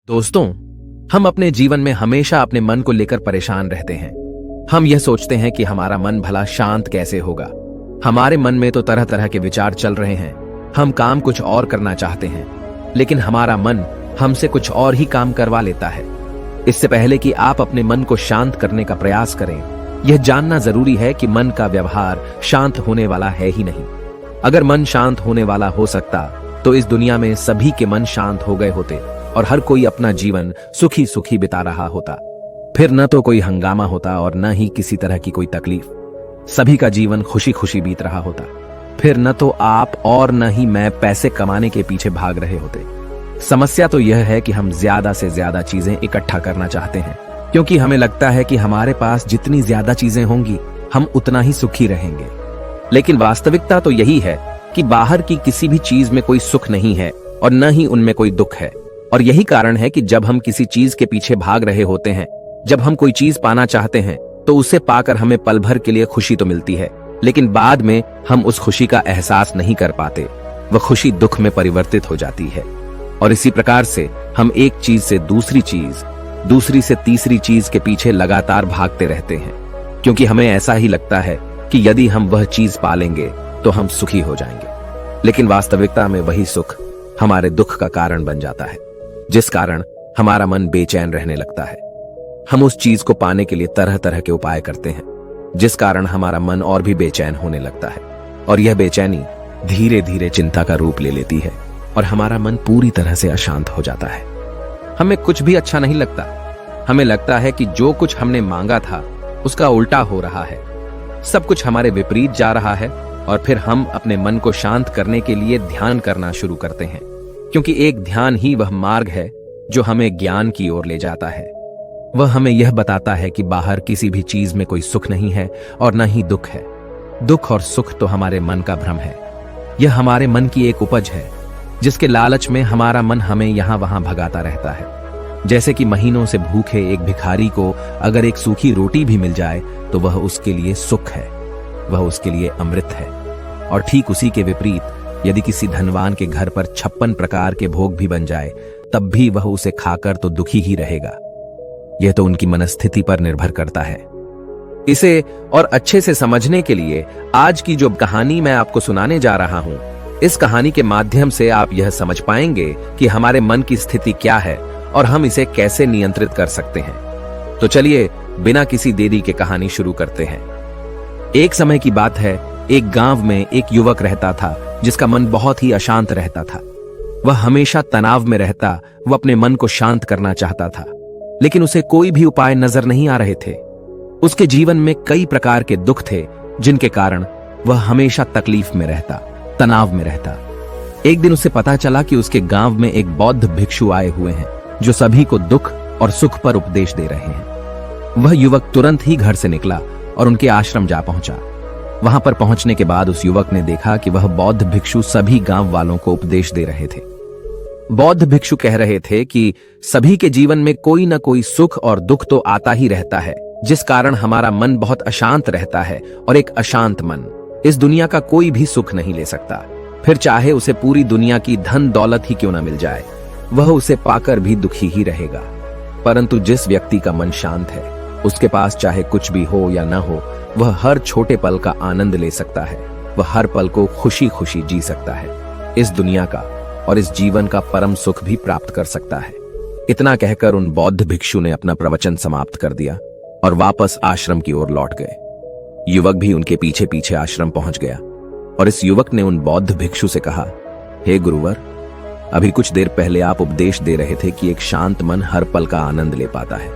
दोस्तों, हम अपने जीवन में हमेशा अपने मन को लेकर परेशान रहते हैं। हम यह सोचते हैं कि हमारा मन भला शांत कैसे होगा। हमारे मन में तो तरह तरह के विचार चल रहे हैं। हम काम कुछ और करना चाहते हैं, लेकिन हमारा मन हमसे कुछ और ही काम करवा लेता है। इससे पहले कि आप अपने मन को शांत करने का प्रयास करें, यह जानना जरूरी है कि मन का व्यवहार शांत होने वाला है ही नहीं। अगर मन शांत होने वाला हो सकता तो इस दुनिया में सभी के मन शांत हो गए होते और हर कोई अपना जीवन सुखी सुखी बिता रहा होता। फिर न तो कोई हंगामा होता और न ही किसी तरह की कोई तकलीफ। सभी का जीवन खुशी खुशी बीत रहा होता। फिर न तो आप और न ही मैं पैसे कमाने के पीछे भाग रहे होते। समस्या तो यह है कि हम ज्यादा से ज्यादा चीजें इकट्ठा करना चाहते हैं, क्योंकि हमें लगता है कि हमारे पास जितनी ज्यादा चीजें होंगी हम उतना ही सुखी रहेंगे। लेकिन वास्तविकता तो यही है कि बाहर की किसी भी चीज में कोई सुख नहीं है और न ही उनमें कोई दुख है। और यही कारण है कि जब हम किसी चीज के पीछे भाग रहे होते हैं, जब हम कोई चीज पाना चाहते हैं, तो उसे पाकर हमें पल भर के लिए खुशी तो मिलती है, लेकिन बाद में हम उस खुशी का एहसास नहीं कर पाते। वह खुशी दुख में परिवर्तित हो जाती है। और इसी प्रकार से हम एक चीज से दूसरी चीज, दूसरी से तीसरी चीज के पीछे लगातार भागते रहते हैं, क्योंकि हमें ऐसा ही लगता है कि यदि हम वह चीज पालेंगे तो हम सुखी हो जाएंगे। लेकिन वास्तविकता में वही सुख हमारे दुख का कारण बन जाता है, जिस कारण हमारा मन बेचैन रहने लगता है। हम उस चीज को पाने के लिए तरह तरह के उपाय करते हैं, जिस कारण हमारा मन और भी बेचैन होने लगता है। और यह बेचैनी धीरे धीरे चिंता का रूप ले लेती है और हमारा मन पूरी तरह से अशांत हो जाता है। हमें कुछ भी अच्छा नहीं लगता। हमें लगता है कि जो कुछ हमने मांगा था उसका उल्टा हो रहा है। सब कुछ हमारे विपरीत जा रहा है। और फिर हम अपने मन को शांत करने के लिए ध्यान करना शुरू करते हैं, क्योंकि एक ध्यान ही वह मार्ग है जो हमें ज्ञान की ओर ले जाता है। वह हमें यह बताता है कि बाहर किसी भी चीज में कोई सुख नहीं है और न ही दुख है। दुख और सुख तो हमारे मन का भ्रम है। यह हमारे मन की एक उपज है, जिसके लालच में हमारा मन हमें यहां वहां भगाता रहता है। जैसे कि महीनों से भूखे एक भिखारी को अगर एक सूखी रोटी भी मिल जाए तो वह उसके लिए सुख है, वह उसके लिए अमृत है। और ठीक उसी के विपरीत यदि किसी धनवान के घर पर 56 प्रकार के भोग भी बन जाए, तब भी वह उसे खाकर तो दुखी ही रहेगा। यह तो उनकी मनस्थिति पर निर्भर करता है। इसे और अच्छे से समझने के लिए आज की जो कहानी मैं आपको सुनाने जा रहा हूं, इस कहानी के माध्यम से आप यह समझ पाएंगे कि हमारे मन की स्थिति क्या है और हम इसे कैसे नियंत्रित कर सकते हैं। तो चलिए बिना किसी देरी के कहानी शुरू करते हैं। एक समय की बात है, एक गांव में एक युवक रहता था जिसका मन बहुत ही अशांत रहता था। वह हमेशा तनाव में रहता। वह अपने मन को शांत करना चाहता था, लेकिन उसे कोई भी उपाय नजर नहीं आ रहे थे। उसके जीवन में कई प्रकार के दुख थे, जिनके कारण वह हमेशा तकलीफ में रहता, तनाव में रहता। एक दिन उसे पता चला कि उसके गांव में एक बौद्ध भिक्षु आए हुए हैं, जो सभी को दुख और सुख पर उपदेश दे रहे हैं। वह युवक तुरंत ही घर से निकला और उनके आश्रम जा पहुंचा। वहां पर पहुंचने के बाद उस युवक ने देखा कि वह बौद्ध भिक्षु सभी गांव वालों को उपदेश दे रहे थे। बौद्ध भिक्षु कह रहे थे कि सभी के जीवन में कोई न कोई सुख और दुख तो आता ही रहता है, जिस कारण हमारा मन बहुत अशांत रहता है। और एक अशांत मन इस दुनिया का कोई भी सुख नहीं ले सकता। फिर चाहे उसे पूरी दुनिया की धन दौलत ही क्यों न मिल जाए, वह उसे पाकर भी दुखी ही रहेगा। परंतु जिस व्यक्ति का मन शांत है, उसके पास चाहे कुछ भी हो या न हो, वह हर छोटे पल का आनंद ले सकता है। वह हर पल को खुशी खुशी जी सकता है। इस दुनिया का और इस जीवन का परम सुख भी प्राप्त कर सकता है। इतना कहकर उन बौद्ध भिक्षु ने अपना प्रवचन समाप्त कर दिया और वापस आश्रम की ओर लौट गए। युवक भी उनके पीछे पीछे आश्रम पहुंच गया और इस युवक ने उन बौद्ध भिक्षु से कहा, हे गुरुवर, अभी कुछ देर पहले आप उपदेश दे रहे थे कि एक शांत मन हर पल का आनंद ले पाता है,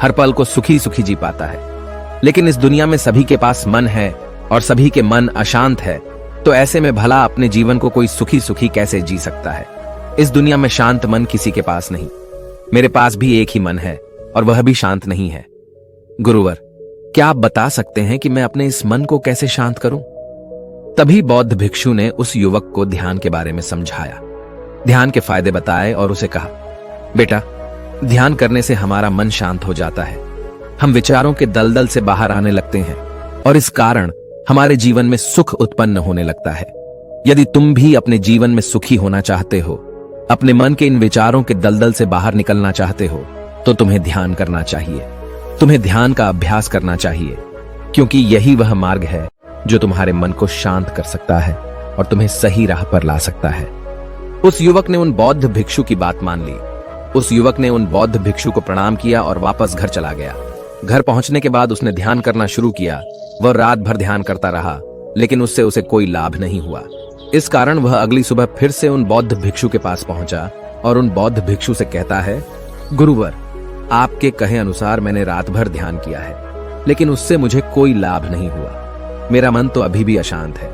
हर पल को सुखी सुखी जी पाता है। लेकिन इस दुनिया में सभी के पास मन है और सभी के मन अशांत है, तो ऐसे में भला अपने जीवन को कोई सुखी सुखी कैसे जी सकता है। इस दुनिया में शांत मन किसी के पास नहीं। मेरे पास भी एक ही मन है और वह भी शांत नहीं है। गुरुवर, क्या आप बता सकते हैं कि मैं अपने इस मन को कैसे शांत करूं? तभी बौद्ध भिक्षु ने उस युवक को ध्यान के बारे में समझाया, ध्यान के फायदे बताए और उसे कहा, बेटा, ध्यान करने से हमारा मन शांत हो जाता है। हम विचारों के दलदल से बाहर आने लगते हैं और इस कारण हमारे जीवन में सुख उत्पन्न होने लगता है। यदि तुम भी अपने जीवन में सुखी होना चाहते हो अपने मन के इन विचारों के दलदल से बाहर निकलना चाहते हो तो तुम्हें ध्यान करना चाहिए। तुम्हें ध्यान का अभ्यास करना चाहिए, क्योंकि यही वह मार्ग है जो तुम्हारे मन को शांत कर सकता है और तुम्हें सही राह पर ला सकता है। उस युवक ने उन बौद्ध भिक्षु की बात मान ली। उस युवक ने उन बौद्ध भिक्षु को प्रणाम किया और वापस घर चला गया। घर पहुंचने के बाद उसने ध्यान करना शुरू किया। वह रात भर ध्यान करता रहा, लेकिन उससे उसे कोई लाभ नहीं हुआ। इस कारण वह अगली सुबह फिर से उन बौद्ध भिक्षु के पास पहुंचा और उन बौद्ध भिक्षु से कहता है, गुरुवर, आपके कहे अनुसार मैंने रात भर ध्यान किया है, लेकिन उससे मुझे कोई लाभ नहीं हुआ। मेरा मन तो अभी भी अशांत है।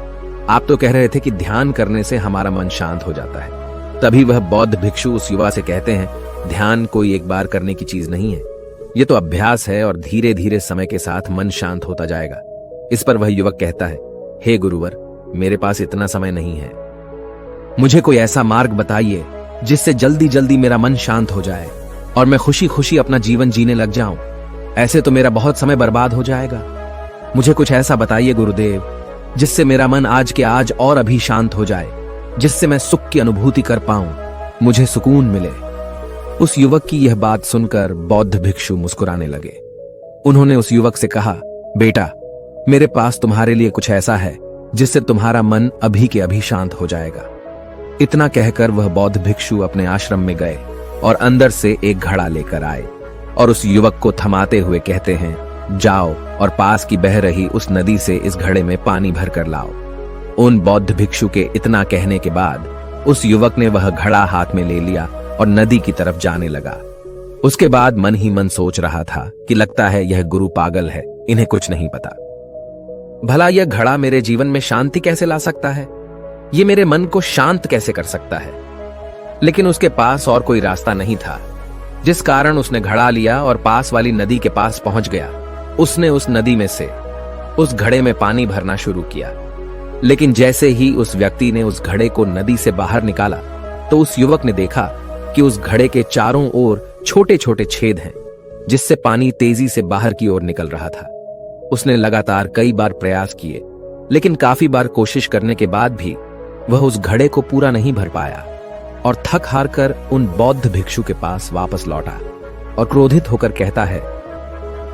आप तो कह रहे थे कि ध्यान करने से हमारा मन शांत हो जाता है। तभी वह बौद्ध भिक्षु उस युवा से कहते हैं, ध्यान कोई एक बार करने की चीज नहीं है, ये तो अभ्यास है और धीरे धीरे समय के साथ मन शांत होता जाएगा। इस पर वह युवक कहता है, हे गुरुवर, मेरे पास इतना समय नहीं है। मुझे कोई ऐसा मार्ग बताइए जिससे जल्दी जल्दी मेरा मन शांत हो जाए और मैं खुशी खुशी अपना जीवन जीने लग जाऊं। ऐसे तो मेरा बहुत समय बर्बाद हो जाएगा। मुझे कुछ ऐसा बताइए गुरुदेव, जिससे मेरा मन आज के आज और अभी शांत हो जाए, जिससे मैं सुख की अनुभूति कर पाऊं, मुझे सुकून मिले। उस युवक की यह बात सुनकर बौद्ध भिक्षु मुस्कुराने लगे। उन्होंने उस युवक से कहा, बेटा, मेरे पास तुम्हारे लिए कुछ ऐसा है जिससे तुम्हारा मन अभी के अभी शांत हो जाएगा। इतना कहकर वह बौद्ध भिक्षु अपने आश्रम में गए और अंदर से एक घड़ा लेकर आए और उस युवक को थमाते हुए कहते हैं, जाओ और पास की बह रही उस नदी से इस घड़े में पानी भर कर लाओ। उन बौद्ध भिक्षु के इतना कहने के बाद उस युवक ने वह घड़ा हाथ में ले लिया और नदी की तरफ जाने लगा। उसके बाद मन ही मन सोच रहा था कि लगता है यह गुरु पागल है, इन्हें कुछ नहीं पता। भला यह घड़ा मेरे जीवन में शांति कैसे ला सकता है? ये मेरे मन को शांत कैसे कर सकता है? लेकिन उसके पास और कोई रास्ता नहीं था, जिस कारण उसने घड़ा लिया और पास वाली नदी के पास पहुंच गया। उसने उस नदी में से उस घड़े में पानी भरना शुरू किया, लेकिन जैसे ही उस व्यक्ति ने उस घड़े को नदी से बाहर निकाला तो उस युवक ने देखा कि उस घड़े के चारों ओर छोटे छोटे छेद हैं, जिससे पानी तेजी से बाहर की ओर निकल रहा था। उसने लगातार कई बार प्रयास किए, लेकिन काफी बार कोशिश करने के बाद भी वह उस घड़े को पूरा नहीं भर पाया और थक हार कर उन बौद्ध भिक्षु के पास वापस लौटा और क्रोधित होकर कहता है,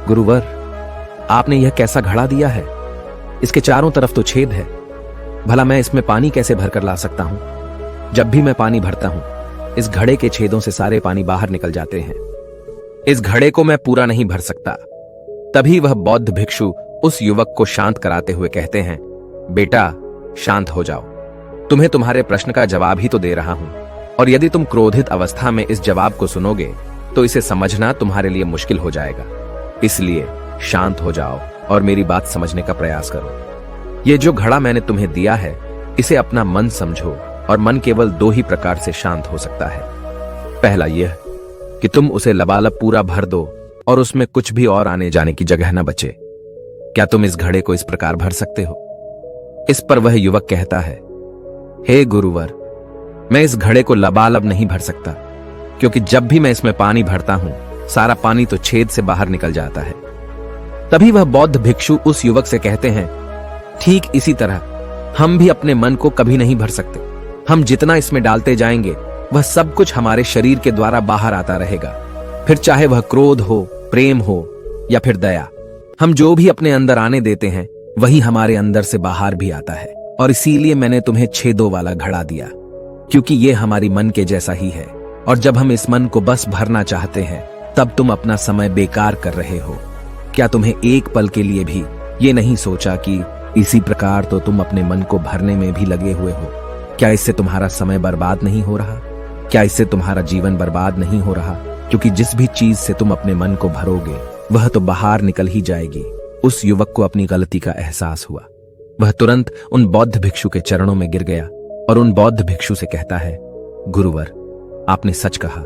गुरुवर, आपने यह कैसा घड़ा दिया है? इसके चारों तरफ तो छेद है। भला मैं इसमें पानी कैसे भरकर ला सकता हूं? जब भी मैं पानी भरता हूं, इस घड़े के छेदों से सारे पानी बाहर निकल जाते हैं। इस घड़े को मैं पूरा नहीं भर सकता। तभी वह बौद्ध भिक्षु उस युवक को शांत कराते हुए कहते हैं, बेटा, शांत हो जाओ। तुम्हें तुम्हारे प्रश्न का जवाब ही तो दे रहा हूं, और यदि तुम क्रोधित अवस्था में इस जवाब को सुनोगे तो इसे समझना तुम्हारे लिए मुश्किल हो जाएगा। इसलिए शांत हो जाओ और मेरी बात समझने का प्रयास करो। ये जो घड़ा मैंने तुम्हें दिया है, इसे अपना मन समझो, और मन केवल दो ही प्रकार से शांत हो सकता है। पहला यह कि तुम उसे लबालब पूरा भर दो और उसमें कुछ भी और आने जाने की जगह न बचे। क्या तुम इस घड़े को इस प्रकार भर सकते हो? इस पर वह युवक कहता है, हे गुरुवर, मैं इस घड़े को लबालब नहीं भर सकता, क्योंकि जब भी मैं इसमें पानी भरता हूं, सारा पानी तो छेद से बाहर निकल जाता है। तभी वह बौद्ध भिक्षु उस युवक से कहते हैं, ठीक इसी तरह हम भी अपने मन को कभी नहीं भर सकते। हम जितना इसमें डालते जाएंगे, वह सब कुछ हमारे शरीर के द्वारा बाहर आता रहेगा। फिर चाहे वह क्रोध हो, प्रेम हो या फिर दया, हम जो भी अपने अंदर आने देते हैं, वही हमारे अंदर से बाहर भी आता है। और इसीलिए मैंने तुम्हें छेदों वाला घड़ा दिया, क्योंकि ये हमारी मन के जैसा ही है। और जब हम इस मन को बस भरना चाहते हैं, तब तुम अपना समय बेकार कर रहे हो। क्या तुम्हें एक पल के लिए भी ये नहीं सोचा कि इसी प्रकार तो तुम अपने मन को भरने में भी लगे हुए हो? क्या इससे तुम्हारा समय बर्बाद नहीं हो रहा? क्या इससे तुम्हारा जीवन बर्बाद नहीं हो रहा? क्योंकि जिस भी चीज से तुम अपने मन को भरोगे, वह तो बाहर निकल ही जाएगी। उस युवक को अपनी गलती का एहसास हुआ। वह तुरंत उन बौद्ध भिक्षु के चरणों में गिर गया और उन बौद्ध भिक्षु से कहता है, गुरुवर, आपने सच कहा।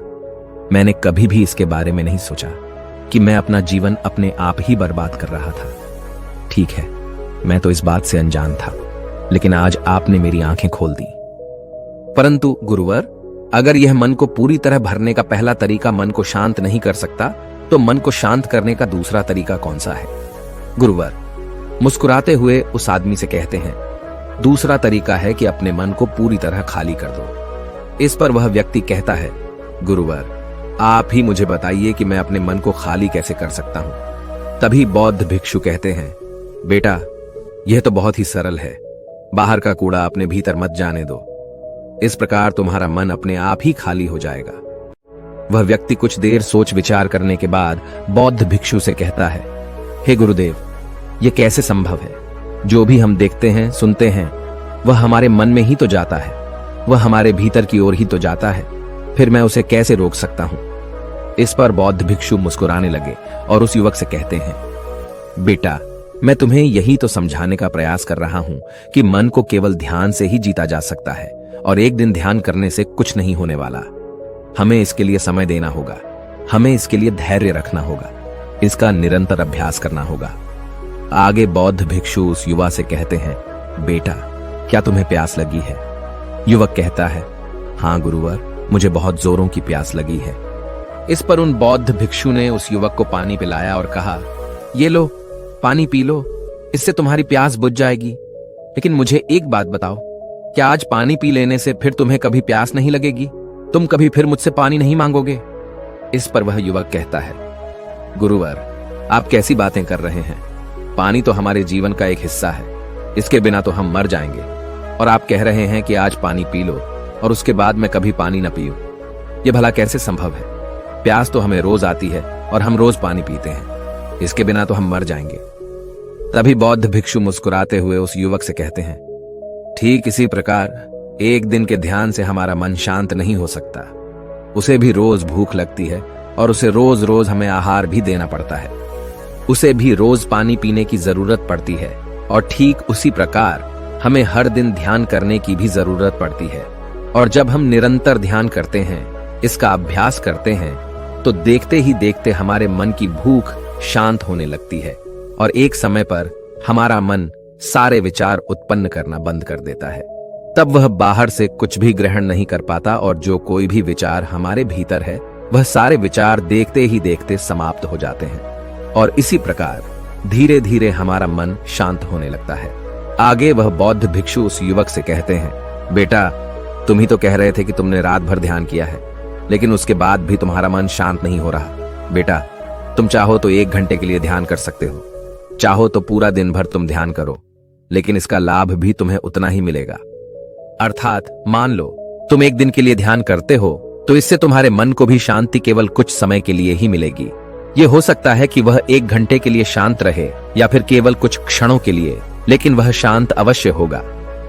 मैंने कभी भी इसके बारे में नहीं सोचा कि मैं अपना जीवन अपने आप ही बर्बाद कर रहा था। ठीक है, मैं तो इस बात से अनजान था, लेकिन आज आपने मेरी आंखें खोल दी। परंतु गुरुवर, अगर यह मन को पूरी तरह भरने का पहला तरीका मन को शांत नहीं कर सकता, तो मन को शांत करने का दूसरा तरीका कौन सा है? गुरुवर मुस्कुराते हुए उस आदमी से कहते हैं, दूसरा तरीका है कि अपने मन को पूरी तरह खाली कर दो। इस पर वह व्यक्ति कहता है, गुरुवर, आप ही मुझे बताइए कि मैं अपने मन को खाली कैसे कर सकता हूं। तभी बौद्ध भिक्षु कहते हैं, बेटा, यह तो बहुत ही सरल है। बाहर का कूड़ा अपने भीतर मत जाने दो। इस प्रकार तुम्हारा मन अपने आप ही खाली हो जाएगा। वह व्यक्ति कुछ देर सोच विचार करने के बाद बौद्ध भिक्षु से कहता है, हे गुरुदेव, यह कैसे संभव है? जो भी हम देखते हैं, सुनते हैं, वह हमारे मन में ही तो जाता है, वह हमारे भीतर की ओर ही तो जाता है। फिर मैं उसे कैसे रोक सकता हूं? इस पर बौद्ध भिक्षु मुस्कुराने लगे और उस युवक से कहते हैं, बेटा, मैं तुम्हें यही तो समझाने का प्रयास कर रहा हूं कि मन को केवल ध्यान से ही जीता जा सकता है और एक दिन ध्यान करने से कुछ नहीं होने वाला। हमें इसके लिए समय देना होगा, हमें इसके लिए धैर्य रखना होगा, इसका निरंतर अभ्यास करना होगा। आगे बौद्ध भिक्षु उस युवा से कहते हैं, बेटा, क्या तुम्हें प्यास लगी है? युवक कहता है, हां गुरुवर, मुझे बहुत जोरों की प्यास लगी है। इस पर उन बौद्ध भिक्षु ने उस युवक को पानी पिलाया और कहा, ये लो, पानी पी लो, इससे तुम्हारी प्यास बुझ जाएगी। लेकिन मुझे एक बात बताओ, क्या आज पानी पी लेने से फिर तुम्हें कभी प्यास नहीं लगेगी? तुम कभी फिर मुझसे पानी नहीं मांगोगे? इस पर वह युवक कहता है, गुरुवर, आप कैसी बातें कर रहे हैं? पानी तो हमारे जीवन का एक हिस्सा है, इसके बिना तो हम मर जाएंगे। और आप कह रहे हैं कि आज पानी पी लो और उसके बाद मैं कभी पानी न पीऊं। यह भला कैसे संभव है? प्यास तो हमें रोज आती है और हम रोज पानी पीते हैं, इसके बिना तो हम मर जाएंगे। तभी बौद्ध भिक्षु मुस्कुराते हुए उस युवक से कहते हैं, ठीक इसी प्रकार एक दिन के ध्यान से हमारा मन शांत नहीं हो सकता। उसे भी रोज भूख लगती है और उसे रोज रोज हमें आहार भी देना पड़ता है। उसे भी रोज पानी पीने की जरूरत पड़ती है और ठीक उसी प्रकार हमें हर दिन ध्यान करने की भी जरूरत पड़ती है। और जब हम निरंतर ध्यान करते हैं, इसका अभ्यास करते हैं, तो देखते ही देखते हमारे मन की भूख शांत होने लगती है और एक समय पर हमारा मन सारे विचार उत्पन्न करना बंद कर देता है। तब वह बाहर से कुछ भी ग्रहण नहीं कर पाता और जो कोई भी विचार हमारे भीतर है, वह सारे विचार देखते ही देखते समाप्त हो जाते हैं और इसी प्रकार धीरे धीरे हमारा मन शांत होने लगता है। आगे वह बौद्ध भिक्षु उस युवक से कहते हैं, बेटा, तुम ही तो कह रहे थे कि तुमने रात भर ध्यान किया है, लेकिन उसके बाद भी तुम्हारा मन शांत नहीं हो रहा। बेटा, तुम चाहो तो 1 घंटे के लिए ध्यान कर सकते हो, चाहो तो पूरा दिन भर तुम ध्यान करो, लेकिन इसका लाभ भी तुम्हें उतना ही मिलेगा। अर्थात मान लो तुम 1 दिन के लिए ध्यान करते हो तो इससे तुम्हारे मन को भी शांति केवल कुछ समय के लिए ही मिलेगी। यह हो सकता है कि वह 1 घंटे के लिए शांत रहे या फिर केवल कुछ क्षणों के लिए, लेकिन वह शांत अवश्य होगा।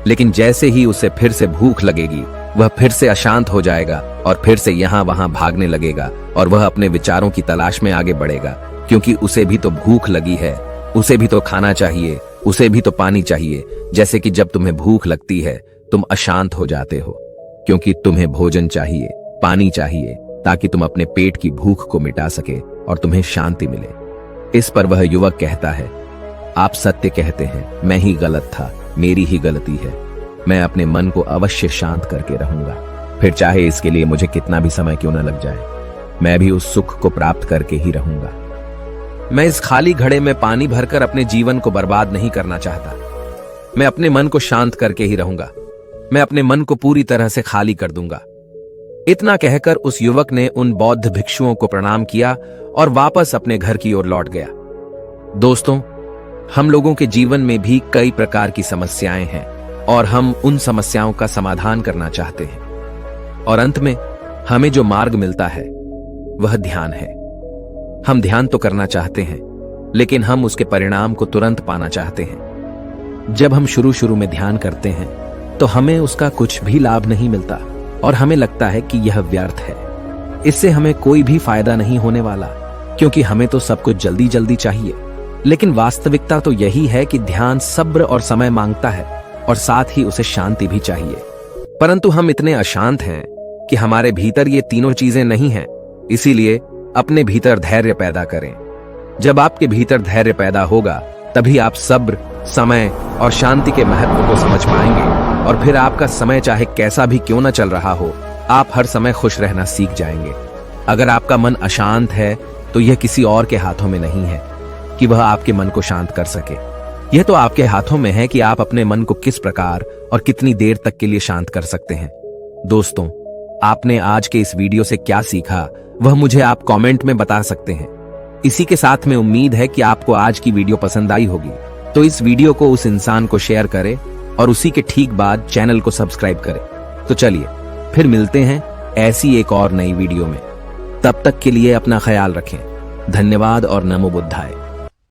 लेकिन जैसे ही उसे फिर से भूख लगेगी, वह फिर से अशांत हो जाएगा और फिर से यहाँ वहां भागने लगेगा और वह अपने विचारों की तलाश में आगे बढ़ेगा, क्योंकि उसे भी तो भूख लगी है, उसे भी तो खाना चाहिए, उसे भी तो पानी चाहिए। जैसे कि जब तुम्हें भूख लगती है, तुम अशांत हो जाते हो, क्योंकि तुम्हें भोजन चाहिए, पानी चाहिए, ताकि तुम अपने पेट की भूख को मिटा सके और तुम्हें शांति मिले। इस पर वह युवक कहता है, आप सत्य कहते हैं, मैं ही गलत था, मेरी ही गलती है। मैं अपने मन को अवश्य शांत करके रहूंगा, फिर चाहे इसके लिए मुझे कितना भी समय क्यों न लग जाए, मैं भी उस सुख को प्राप्त करके ही रहूंगा। मैं इस खाली घड़े में पानी भरकर अपने जीवन को बर्बाद नहीं करना चाहता। मैं अपने मन को शांत करके ही रहूंगा, मैं अपने मन को पूरी तरह से खाली कर दूंगा। इतना कहकर उस युवक ने उन बौद्ध भिक्षुओं को प्रणाम किया और वापस अपने घर की ओर लौट गया। दोस्तों, हम लोगों के जीवन में भी कई प्रकार की समस्याएं हैं और हम उन समस्याओं का समाधान करना चाहते हैं और अंत में हमें जो मार्ग मिलता है वह ध्यान है। हम ध्यान तो करना चाहते हैं, लेकिन हम उसके परिणाम को तुरंत पाना चाहते हैं। जब हम शुरू शुरू में ध्यान करते हैं तो हमें उसका कुछ भी लाभ नहीं मिलता और हमें लगता है कि यह व्यर्थ है, इससे हमें कोई भी फायदा नहीं होने वाला, क्योंकि हमें तो सब कुछ जल्दी जल्दी चाहिए। लेकिन वास्तविकता तो यही है कि ध्यान सब्र और समय मांगता है और साथ ही उसे शांति भी चाहिए। परंतु हम इतने अशांत हैं कि हमारे भीतर ये तीनों चीजें नहीं हैं। इसीलिए अपने भीतर धैर्य पैदा करें। जब आपके भीतर धैर्य पैदा होगा, तभी आप सब्र, समय और शांति के महत्व को समझ पाएंगे और फिर आपका समय चाहे कैसा भी क्यों न चल रहा हो, आप हर समय खुश रहना सीख जाएंगे। अगर आपका मन अशांत है तो यह किसी और के हाथों में नहीं है कि वह आपके मन को शांत कर सके। यह तो आपके हाथों में है कि आप अपने मन को किस प्रकार और कितनी देर तक के लिए शांत कर सकते हैं। दोस्तों, आपने आज के इस वीडियो से क्या सीखा वह मुझे आप कमेंट में बता सकते हैं। इसी के साथ में उम्मीद है कि आपको आज की वीडियो पसंद आई होगी, तो इस वीडियो को उस इंसान को शेयर करें और उसी के ठीक बाद चैनल को सब्सक्राइब करें। तो चलिए फिर मिलते हैं ऐसी एक और नई वीडियो में। तब तक के लिए अपना ख्याल रखें। धन्यवाद और नमो बुद्धाय।